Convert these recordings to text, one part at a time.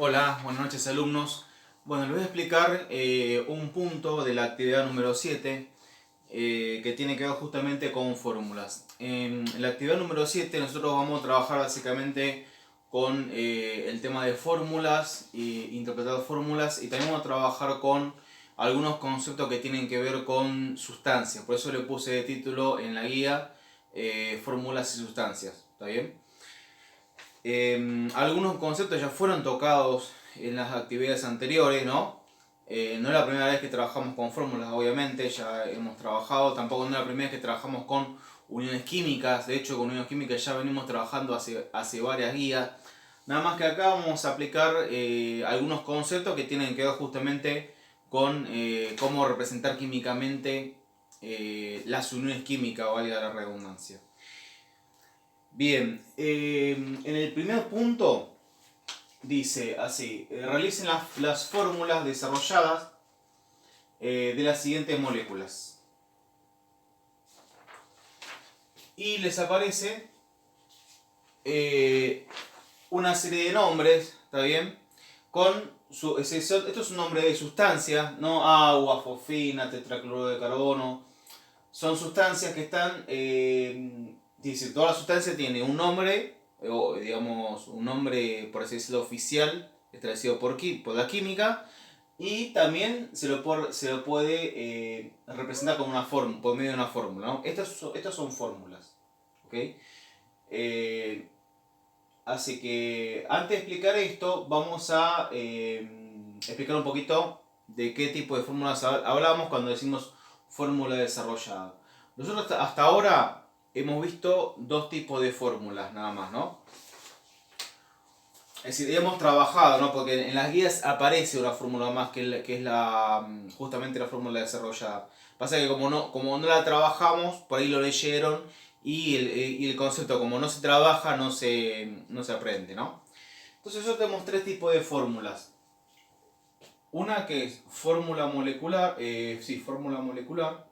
Hola, buenas noches alumnos. Bueno, les voy a explicar un punto de la actividad número 7 que tiene que ver justamente con fórmulas. En la actividad número 7 nosotros vamos a trabajar básicamente con el tema de fórmulas e interpretar fórmulas, y también vamos a trabajar con algunos conceptos que tienen que ver con sustancias. Por eso le puse de título en la guía fórmulas y sustancias. ¿Está bien? Algunos conceptos ya fueron tocados en las actividades anteriores, ¿no? No es la primera vez que trabajamos con fórmulas, obviamente, ya hemos trabajado. Tampoco no es la primera vez que trabajamos con uniones químicas. De hecho, con uniones químicas ya venimos trabajando hace varias guías. Nada más que acá vamos a aplicar algunos conceptos que tienen que ver justamente con cómo representar químicamente las uniones químicas, valga la redundancia. Bien, en el primer punto dice así: realicen las fórmulas desarrolladas de las siguientes moléculas. Y les aparece una serie de nombres, ¿está bien? Esto es un nombre de sustancia, ¿no? Agua, fosfina, tetracloruro de carbono. Son sustancias que están... dice, toda la sustancia tiene un nombre, o digamos, un nombre, por así decirlo, oficial, establecido por la química, y también se lo puede representar con una fórmula, por medio de una fórmula, ¿no? Estas son fórmulas, ¿ok? Así que antes de explicar esto, vamos a explicar un poquito de qué tipo de fórmulas hablamos cuando decimos fórmula desarrollada. Nosotros hasta ahora hemos visto dos tipos de fórmulas nada más, ¿no? Es decir, hemos trabajado, ¿no? Porque en las guías aparece una fórmula más que es justamente la fórmula desarrollada. Pasa que como no la trabajamos, por ahí lo leyeron, y el concepto, como no se trabaja, no se aprende, ¿no? Entonces yo tenemos tres tipos de fórmulas. Una que es fórmula molecular, fórmula molecular.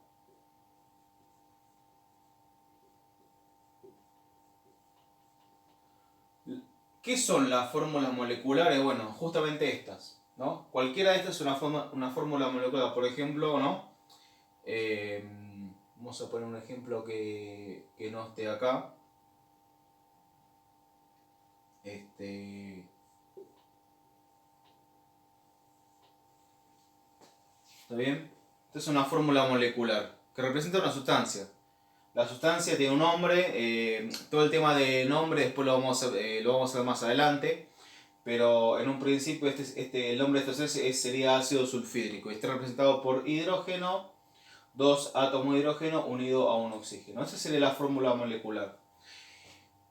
¿Qué son las fórmulas moleculares? Bueno, justamente estas, ¿no? Cualquiera de estas es una fórmula molecular. Por ejemplo, ¿no? Vamos a poner un ejemplo que no esté acá. ¿Está bien? Esta es una fórmula molecular que representa una sustancia. La sustancia tiene un nombre. Todo el tema de nombre después lo vamos a ver más adelante. Pero en un principio el nombre de esta sustancia sería ácido sulfídrico. Y está representado por hidrógeno, dos átomos de hidrógeno unidos a un oxígeno. Esa sería la fórmula molecular.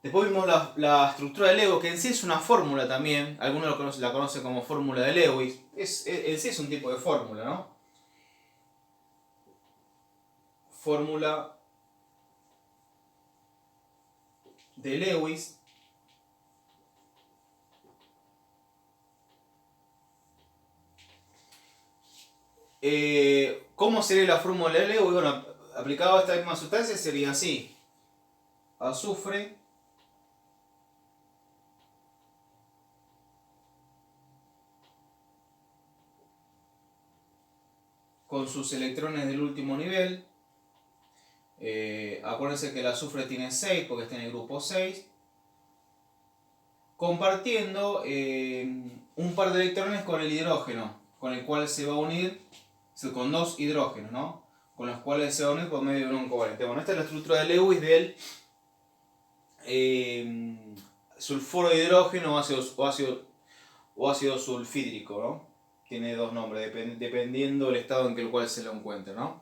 Después vimos la estructura de Lewis, que en sí es una fórmula también. Algunos la conocen como fórmula de Lewis. En sí es un tipo de fórmula, ¿no? Fórmula de Lewis. ¿Cómo sería la fórmula de Lewis? Bueno, aplicado a esta misma sustancia sería así: azufre con sus electrones del último nivel. Acuérdense que el azufre tiene 6 porque está en el grupo 6, compartiendo un par de electrones con el hidrógeno, con el cual se va a unir, con dos hidrógenos, ¿no? Con los cuales se va a unir por medio de un covalente. Bueno, esta es la estructura de Lewis del sulfuro de hidrógeno o ácido sulfídrico, ¿no? Tiene dos nombres, dependiendo del estado en el cual se lo encuentre, ¿no?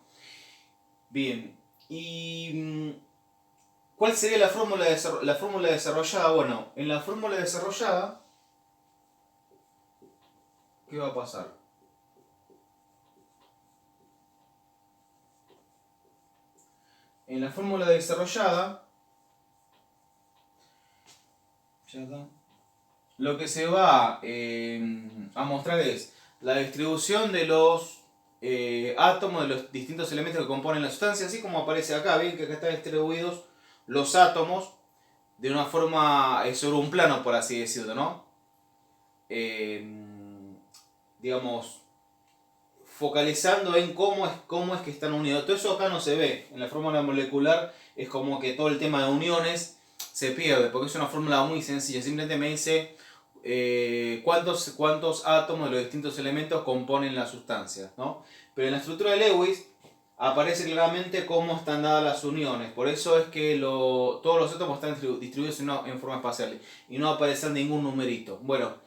Bien, y ¿cuál sería la fórmula desarrollada? Bueno, en la fórmula desarrollada, ¿qué va a pasar? En la fórmula desarrollada, lo que se va a mostrar es la distribución de los átomos de los distintos elementos que componen la sustancia, así como aparece acá. Ven que acá están distribuidos los átomos de una forma sobre un plano, por así decirlo, ¿no? digamos, focalizando en cómo es que están unidos. Todo eso acá no se ve. En la fórmula molecular es como que todo el tema de uniones se pierde, porque es una fórmula muy sencilla. Simplemente me dice cuántos átomos de los distintos elementos componen la sustancia, ¿no? Pero en la estructura de Lewis aparece claramente cómo están dadas las uniones. Por eso es que todos los átomos están distribuidos en forma espacial y no aparece ningún numerito. Bueno,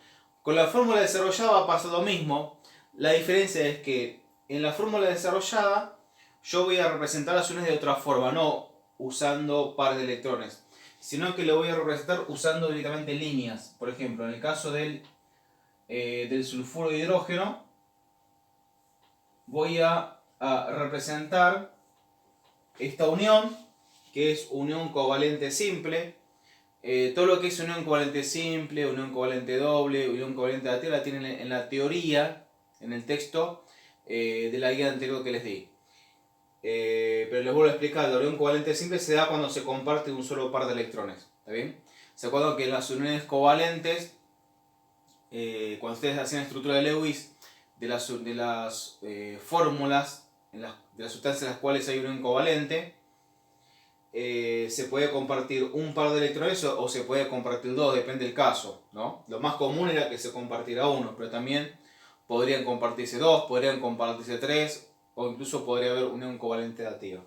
con la fórmula desarrollada pasa lo mismo. La diferencia es que en la fórmula desarrollada yo voy a representar las uniones de otra forma, no usando pares de electrones, sino que lo voy a representar usando directamente líneas. Por ejemplo, en el caso del sulfuro de hidrógeno, voy a representar esta unión, que es unión covalente simple. Todo lo que es unión covalente simple, unión covalente doble, unión covalente aditiva la tienen en la teoría, en el texto de la guía anterior que les di. Pero les vuelvo a explicar, la unión covalente simple se da cuando se comparte un solo par de electrones. ¿Está bien? ¿Se acuerdan que las uniones covalentes, cuando ustedes hacían la estructura de Lewis, de las fórmulas, de las sustancias en las cuales hay unión covalente, se puede compartir un par de electrones o se puede compartir dos, depende del caso, ¿no? Lo más común era que se compartiera uno, pero también podrían compartirse dos, podrían compartirse tres, o incluso podría haber unión covalente dativa.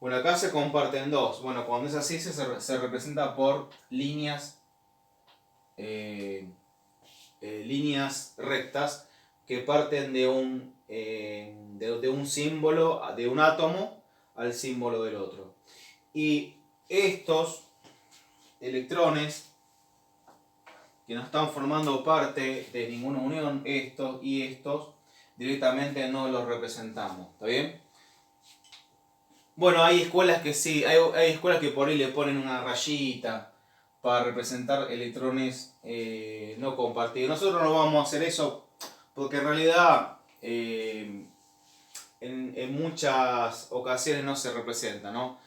Bueno, acá se comparten dos. Bueno, cuando es así se representa por líneas, líneas rectas que parten de un símbolo, de un átomo al símbolo del otro. Y estos electrones que no están formando parte de ninguna unión, estos y estos, directamente no los representamos. ¿Está bien? Bueno, hay escuelas que sí, hay escuelas que por ahí le ponen una rayita para representar electrones no compartidos. Nosotros no vamos a hacer eso porque en realidad en muchas ocasiones no se representa, ¿no?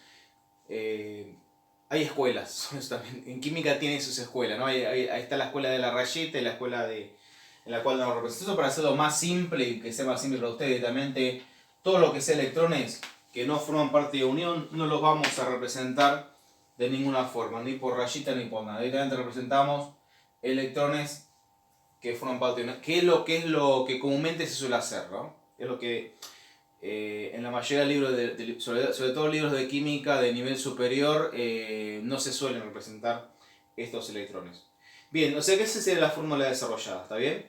Hay escuelas, en química tiene sus escuelas, ¿no? Ahí está la escuela de la rayita y la escuela en la cual no lo representa. Eso para hacerlo más simple y que sea más simple para ustedes directamente, todo lo que sea electrones que no forman parte de unión no los vamos a representar de ninguna forma, ni por rayita ni por nada. Directamente representamos electrones que forman parte de unión, que es lo que comúnmente se suele hacer, ¿no? Es lo que en la mayoría de libros, sobre todo libros de química de nivel superior, no se suelen representar estos electrones. Bien, o sea que esa sería la fórmula desarrollada, ¿está bien?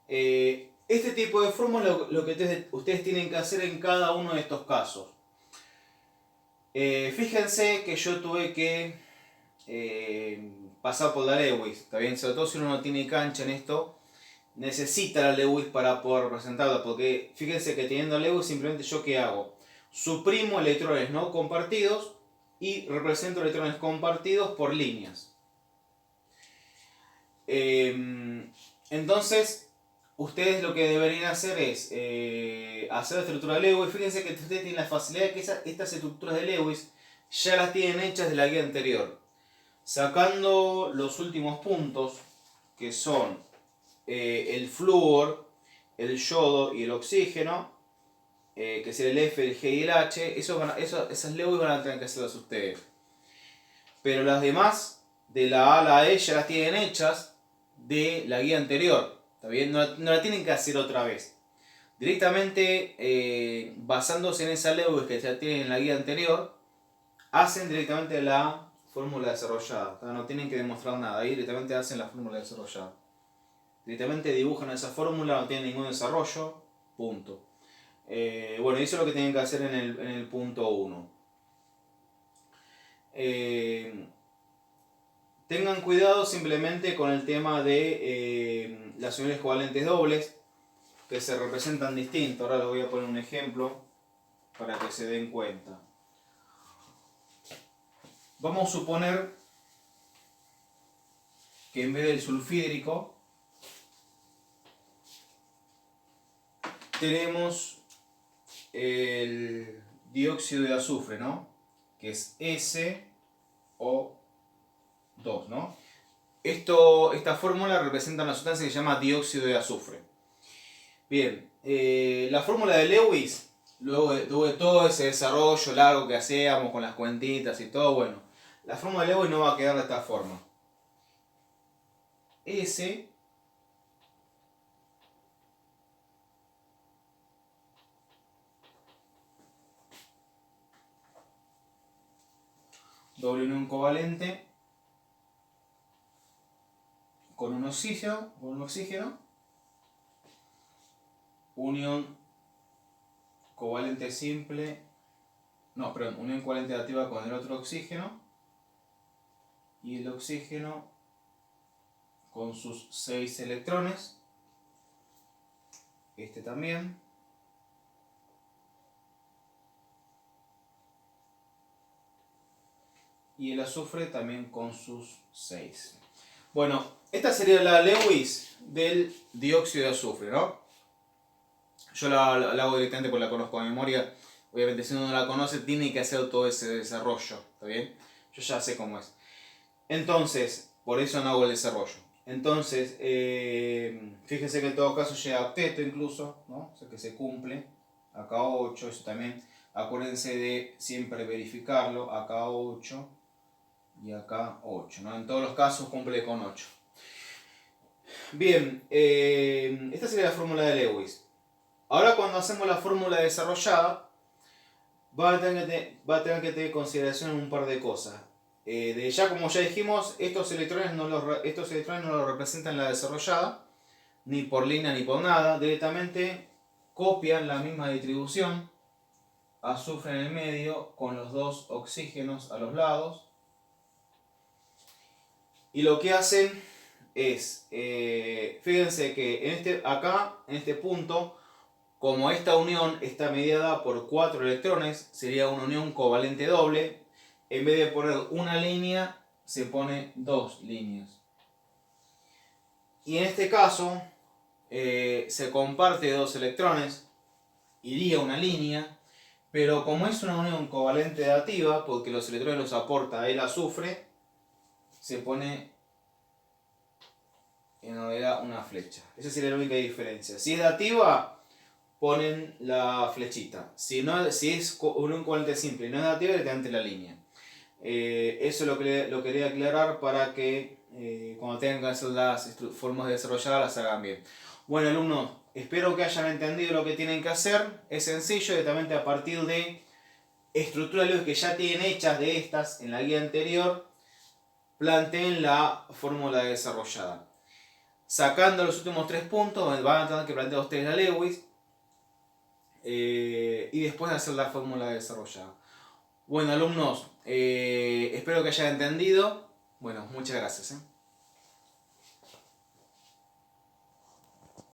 Este tipo de fórmula lo que ustedes tienen que hacer en cada uno de estos casos. Fíjense que yo tuve que pasar por la Lewis, ¿está bien? Sobre todo si uno no tiene cancha en esto, necesita la Lewis para poder representarla, porque fíjense que teniendo Lewis simplemente yo ¿qué hago? Suprimo electrones no compartidos y represento electrones compartidos por líneas. Entonces, ustedes lo que deberían hacer es hacer la estructura de Lewis. Fíjense que ustedes tienen la facilidad de que estas estructuras de Lewis ya las tienen hechas de la guía anterior. Sacando los últimos puntos, que son el flúor, el yodo y el oxígeno, que es el F, el G y el H, esas Lewis van a tener que hacerlas ustedes. Pero las demás, de la A a la E, ya las tienen hechas de la guía anterior. ¿Está bien? No la tienen que hacer otra vez. Directamente, basándose en esa Lewis que ya tienen en la guía anterior, hacen directamente la fórmula desarrollada. No tienen que demostrar nada, ahí directamente hacen la fórmula desarrollada. Directamente dibujan esa fórmula, no tienen ningún desarrollo, punto. Bueno, eso es lo que tienen que hacer en el punto 1. Tengan cuidado simplemente con el tema de las uniones covalentes dobles, que se representan distinto. Ahora les voy a poner un ejemplo para que se den cuenta. Vamos a suponer que en vez del sulfídrico tenemos el dióxido de azufre, ¿no? Que es SO2, ¿no? esta fórmula representa una sustancia que se llama dióxido de azufre. Bien, la fórmula de Lewis, luego de todo ese desarrollo largo que hacíamos con las cuentitas y todo, bueno, la fórmula de Lewis no va a quedar de esta forma. S doble unión covalente con un oxígeno, unión covalente simple, no, perdón, unión covalente activa con el otro oxígeno, y el oxígeno con sus 6 electrones, este también, y el azufre también con sus 6. Bueno, esta sería la Lewis del dióxido de azufre, ¿no? Yo la hago directamente porque la conozco de memoria. Obviamente si uno no la conoce tiene que hacer todo ese desarrollo, ¿está bien? Yo ya sé cómo es. Entonces, por eso no hago el desarrollo. Entonces, fíjense que en todo caso llega a octeto incluso, ¿no? O sea que se cumple. Acá 8, eso también. Acuérdense de siempre verificarlo. Acá 8 y acá 8, ¿no? En todos los casos cumple con 8. Bien, esta sería la fórmula de Lewis. Ahora cuando hacemos la fórmula desarrollada, va a tener que tener consideración un par de cosas. Ya como ya dijimos, estos electrones no los representan la desarrollada, ni por línea ni por nada, directamente copian la misma distribución, azufre en el medio con los 2 oxígenos a los lados, y lo que hacen es, fíjense que acá, en este punto, como esta unión está mediada por 4 electrones, sería una unión covalente doble. En vez de poner una línea, se pone 2 líneas. Y en este caso, se comparte 2 electrones, iría una línea, pero como es una unión covalente dativa, porque los electrones los aporta el azufre, se pone en realidad una flecha. Esa sería la única diferencia. Si es dativa, ponen la flechita. Si es unión covalente simple y no es dativa, directamente la línea. Eso lo quería aclarar para que cuando tengan que hacer las formas de desarrollar las hagan bien. Bueno, alumnos, espero que hayan entendido lo que tienen que hacer. Es sencillo, directamente a partir de estructuras que ya tienen hechas de estas en la guía anterior, planteen la fórmula desarrollada. Sacando los últimos 3 puntos, van a tener que plantear ustedes la Lewis y después hacer la fórmula desarrollada. Bueno, alumnos, espero que hayan entendido. Bueno, muchas gracias.